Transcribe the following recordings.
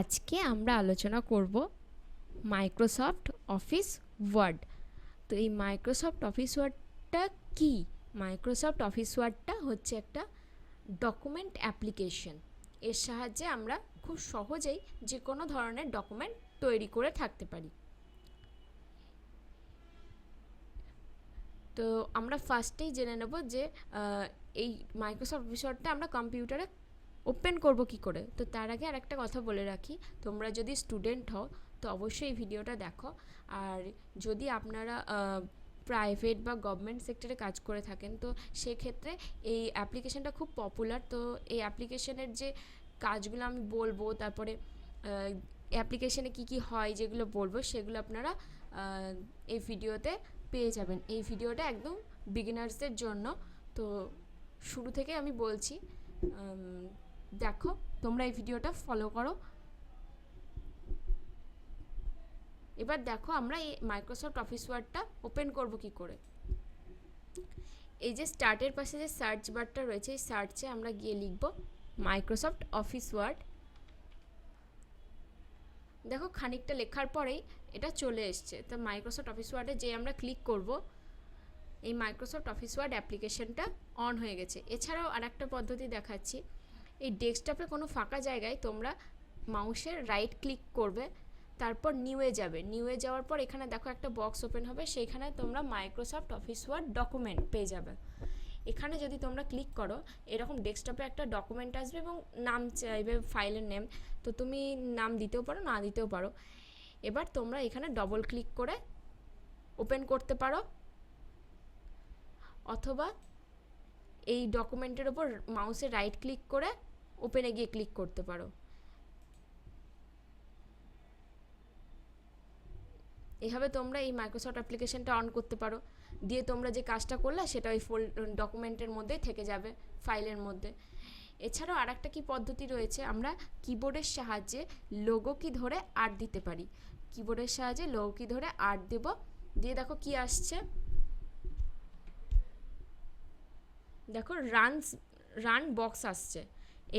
আজকে আমরা আলোচনা করব মাইক্রোসফট অফিস ওয়ার্ড। তো এই মাইক্রোসফট অফিস ওয়ার্ডটা কি? মাইক্রোসফট অফিস ওয়ার্ডটা হচ্ছে একটা ডকুমেন্ট অ্যাপ্লিকেশন। এর সাহায্যে আমরা খুব সহজেই যে কোনো ধরনের ডকুমেন্ট তৈরি করে থাকতে পারি। তো আমরা ফার্স্টেই জেনে নেব যে এই মাইক্রোসফট অফিস ওয়ার্ডটা আমরা কম্পিউটারে ওপেন করব কি করে। তো তার আগে আর একটা কথা বলে রাখি, তোমরা যদি স্টুডেন্ট হও তো অবশ্যই এই ভিডিওটা দেখো। আর যদি আপনারা প্রাইভেট বা গভর্নমেন্ট সেক্টরে কাজ করে থাকেন তো সেক্ষেত্রে এই অ্যাপ্লিকেশানটা খুব পপুলার। তো এই অ্যাপ্লিকেশানের যে কাজগুলো আমি বলবো, তারপরে অ্যাপ্লিকেশানে কী কী হয় যেগুলো বলবো, সেগুলো আপনারা এই ভিডিওতে পেয়ে যাবেন। এই ভিডিওটা একদম বিগিনার্সদের জন্য। তো শুরু থেকে আমি বলছি, দেখো, তোমরা এই ভিডিওটা ফলো করো। এবার দেখো আমরা এই মাইক্রোসফট অফিস ওয়ার্ডটা ওপেন করব কি করে। এই যে স্টার্টের পাশে যে সার্চ বারটা রয়েছে, এই সার্চে আমরা গিয়ে লিখব মাইক্রোসফট অফিস ওয়ার্ড। দেখো খানিকটা লেখার পরেই এটা চলে এসছে। তো মাইক্রোসফট অফিস ওয়ার্ডে যে আমরা ক্লিক করব, এই মাইক্রোসফট অফিস ওয়ার্ড অ্যাপ্লিকেশনটা অন হয়ে গেছে। এছাড়াও আর একটা পদ্ধতি দেখাচ্ছি। এই ডেস্কটপে কোনো ফাঁকা জায়গায় তোমরা মাউসের রাইট ক্লিক করবে, তারপর নিউয়ে যাবে। নিউয়ে যাওয়ার পর এখানে দেখো একটা বক্স ওপেন হবে, সেইখানে তোমরা মাইক্রোসফট অফিস ওয়ার্ড ডকুমেন্ট পেয়ে যাবে। এখানে যদি তোমরা ক্লিক করো, এরকম ডেস্কটপে একটা ডকুমেন্ট আসবে এবং নাম চাইবে, ফাইলের নেম। তো তুমি নাম দিতেও পারো, না দিতেও পারো। এবার তোমরা এখানে ডবল ক্লিক করে ওপেন করতে পারো, অথবা এই ডকুমেন্টের ওপর মাউসে রাইট ক্লিক করে ওপেনে গিয়ে ক্লিক করতে পারো। এভাবে তোমরা এই মাইক্রোসফট অ্যাপ্লিকেশনটা অন করতে পারো। দিয়ে তোমরা যে কাজটা করলে সেটা ওই ডকুমেন্টের মধ্যেই থেকে যাবে, ফাইলের মধ্যে। এছাড়াও আর একটা কি পদ্ধতি রয়েছে, আমরা কিবোর্ডের সাহায্যে লোগো কি ধরে আর্ট দিতে পারি। কিবোর্ডের সাহায্যে লোগো কি ধরে আর্ট দেব, দিয়ে দেখো কি আসছে। দেখো রান বক্স আসছে।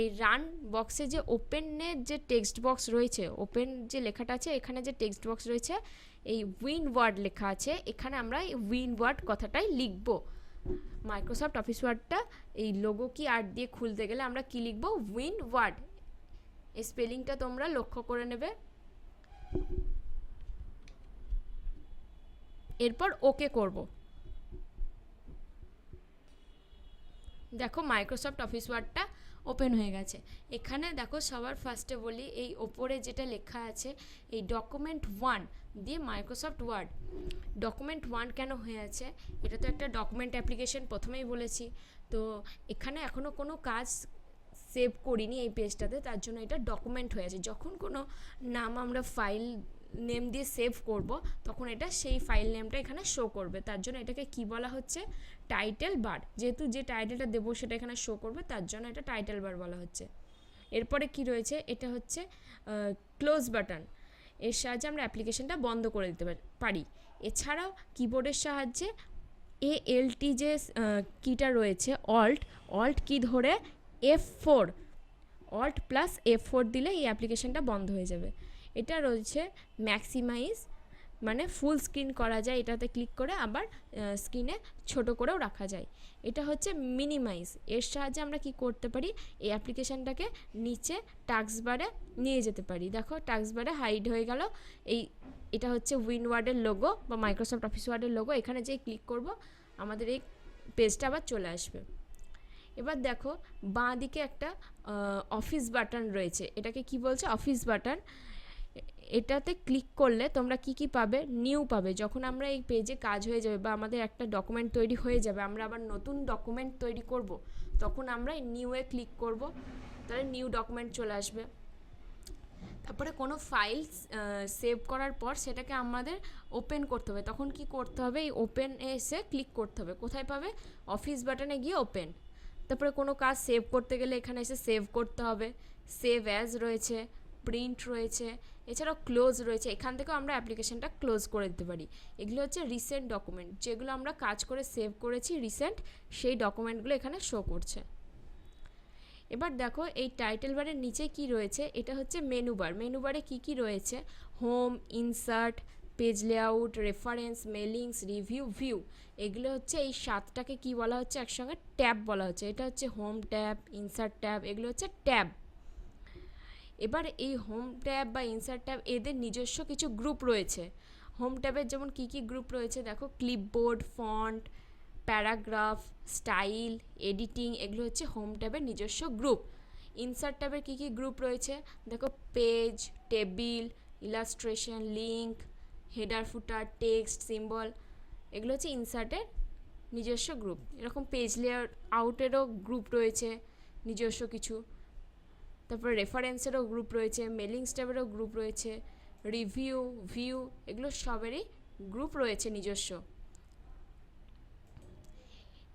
এই রান বক্সে যে ওপেনের যে টেক্সট বক্স রয়েছে, ওপেন যে লেখাটা আছে, এখানে যে টেক্সট বক্স রয়েছে, এই উইন ওয়ার্ড লেখা আছে, এখানে আমরা এই উইন ওয়ার্ড কথাটাই লিখব। মাইক্রোসফট অফিস ওয়ার্ডটা এই লোগো কি আর্ট দিয়ে খুলতে গেলে আমরা কি লিখব? Win word. এই স্পেলিংটা তোমরা লক্ষ্য করে নেবে। এরপর ওকে করব। দেখো মাইক্রোসফট অফিস ওয়ার্ডটা ওপেন হয়ে গেছে। এখানে দেখো সবার ফার্স্টে বলি, এই ওপরে যেটা লেখা আছে এই ডকুমেন্ট 1 দিয়ে মাইক্রোসফট ওয়ার্ড। ডকুমেন্ট 1 কেন হয়ে আছে? এটা তো একটা ডকুমেন্ট অ্যাপ্লিকেশন, প্রথমেই বলেছি। তো এখানে এখনও কোনো কাজ সেভ করিনি এই পেজটাতে, তার জন্য এটা ডকুমেন্ট হয়ে আছে। যখন কোনো নাম আমরা ফাইল নেম দিয়ে সেভ করব, তখন এটা সেই ফাইল নেমটা এখানে শো করবে। তার জন্য এটাকে কি বলা হচ্ছে? Title bar. যেহেতু যে টাইটেলটা দেবো সেটা এখানে শো করবে, তার জন্য এটা টাইটেল বার বলা হচ্ছে। এরপরে কি রয়েছে? এটা হচ্ছে ক্লোজ বাটন। এর সাহায্যে আমরা অ্যাপ্লিকেশনটা বন্ধ করে দিতে পারি। এছাড়াও কিবোর্ডের সাহায্যে ALT যে কিটা রয়েছে, অল্ট কি ধরে F4, অল্ট প্লাস F4 দিলে এই অ্যাপ্লিকেশনটা বন্ধ হয়ে যাবে। এটা রয়েছে ম্যাক্সিমাইজ, মানে ফুল স্ক্রিন করা যায়, এটাতে ক্লিক করে আবার স্ক্রিনে ছোট করেও রাখা যায়। এটা হচ্ছে মিনিমাইজ। এর সাহায্যে আমরা কি করতে পারি? এই অ্যাপ্লিকেশনটাকে নিচে টাস্ক বারে নিয়ে যেতে পারি। দেখো টাস্ক বারে হাইড হয়ে গেল। এটা হচ্ছে উইন ওয়ার্ডের লোগো বা মাইক্রোসফট অফিস ওয়ার্ডের লোগো। এখানে যেই ক্লিক করব আমাদের এই পেজটা আবার চলে আসবে। এবার দেখো বাঁ দিকে একটা অফিস বাটন রয়েছে, এটাকে কি বলছে? Office button. এটাতে ক্লিক করলে তোমরা কি কি পাবে? নিউ পাবে। যখন আমরা এই পেজে কাজ হয়ে যাবে বা আমাদের একটা ডকুমেন্ট তৈরি হয়ে যাবে, আমরা আবার নতুন ডকুমেন্ট তৈরি করব, তখন আমরা এই নিউয়ে ক্লিক করব, তাহলে নিউ ডকুমেন্ট চলে আসবে। তারপরে কোনো ফাইল সেভ করার পর সেটাকে আমাদের ওপেন করতে হবে, তখন কি করতে হবে? এই ওপেন এসে ক্লিক করতে হবে। কোথায় পাবে? অফিস বাটনে গিয়ে ওপেন। তারপরে কোনো কাজ সেভ করতে গেলে এখানে এসে সেভ করতে হবে। সেভ অ্যাজ রয়েছে, প্রিন্ট রয়েছে, এছাড়াও ক্লোজ রয়েছে। এখান থেকেও আমরা অ্যাপ্লিকেশনটা ক্লোজ করে দিতে পারি। এগুলো হচ্ছে রিসেন্ট ডকুমেন্ট, যেগুলো আমরা কাজ করে সেভ করেছি রিসেন্ট, সেই ডকুমেন্টগুলো এখানে শো করছে। এবার দেখো এই টাইটেল বারের নিচে কি রয়েছে, এটা হচ্ছে মেনু বার। মেনু বারে কী কী রয়েছে, home, insert, page layout, reference, mailings, review, view, এগুলো হচ্ছে এই 7টাকে কি বলা হচ্ছে একসঙ্গে, ট্যাব বলা হচ্ছে। এটা হচ্ছে হোম ট্যাব, ইনসার্ট ট্যাব, এগুলো হচ্ছে ট্যাব। এবার এই হোম ট্যাব বা ইনসার্ট ট্যাব এদের নিজস্ব কিছু গ্রুপ রয়েছে। হোম ট্যাবের যেমন কী কী গ্রুপ রয়েছে দেখো, clipboard, font, paragraph, style, editing, এগুলো হচ্ছে হোম ট্যাবের নিজস্ব গ্রুপ। ইনসার্ট ট্যাবের কী কী গ্রুপ রয়েছে দেখো, page, table, illustration, link, header, footer, text, symbol, এগুলো হচ্ছে ইনসার্টের নিজস্ব গ্রুপ। এরকম পেজ লেয়ার আউটেরও গ্রুপ রয়েছে নিজস্ব কিছু। তারপর রেফারেন্সেরও গ্রুপ রয়েছে, মেলিং ট্যাবেরও গ্রুপ রয়েছে, রিভিউ, ভিউ, এগুলো সবেরই গ্রুপ রয়েছে নিজস্ব।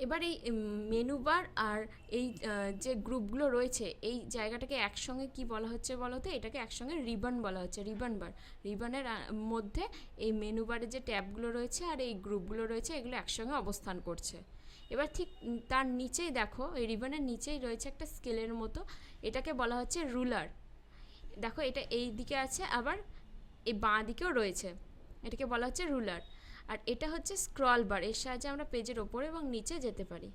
এবার এই মেনু বার আর এই যে গ্রুপগুলো রয়েছে এই জায়গাটাকে একসঙ্গে কি বলা হচ্ছে বলো তো, এটাকে একসঙ্গে রিবন বলা হচ্ছে, রিবন বার। রিবনের মধ্যে এই মেনু বারের যে ট্যাবগুলো রয়েছে আর এই গ্রুপগুলো রয়েছে এগুলো একসঙ্গে অবস্থান করছে। এবার ঠিক তার নিচেই দেখো, এই রিবনের নিচেই রয়েছে একটা স্কেলের মতো, এটাকে বলা হচ্ছে রুলার। দেখো এটা এই দিকে আছে, আবার এই বাঁ দিকেও রয়েছে, এটাকে বলা হচ্ছে রুলার। আর এটা হচ্ছে স্ক্রল বার, এর সাহায্যে আমরা পেজের ওপরে এবং নিচে যেতে পারি।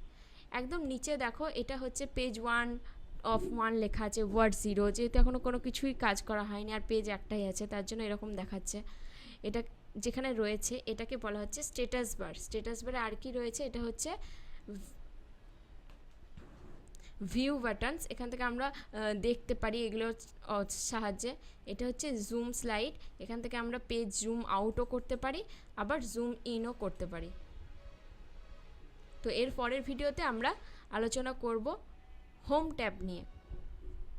একদম নিচে দেখো, এটা হচ্ছে পেজ 1 লেখা আছে, ওয়ার্ড 0, যেহেতু এখনও কোনো কিছুই কাজ করা হয়নি আর পেজ একটাই আছে তার জন্য এরকম দেখাচ্ছে। এটা যেখানে রয়েছে এটাকে বলা হচ্ছে স্ট্যাটাস বার। স্ট্যাটাস বারে আর কি রয়েছে, এটা হচ্ছে ভিউ বাটনস, এখান থেকে আমরা দেখতে পারি এগুলোর সাহায্যে। এটা হচ্ছে জুম স্লাইড, এখান থেকে আমরা পেজ জুম আউটও করতে পারি আবার জুম ইনও করতে পারি। তো এর পরের ভিডিওতে আমরা আলোচনা করব হোম ট্যাব নিয়ে।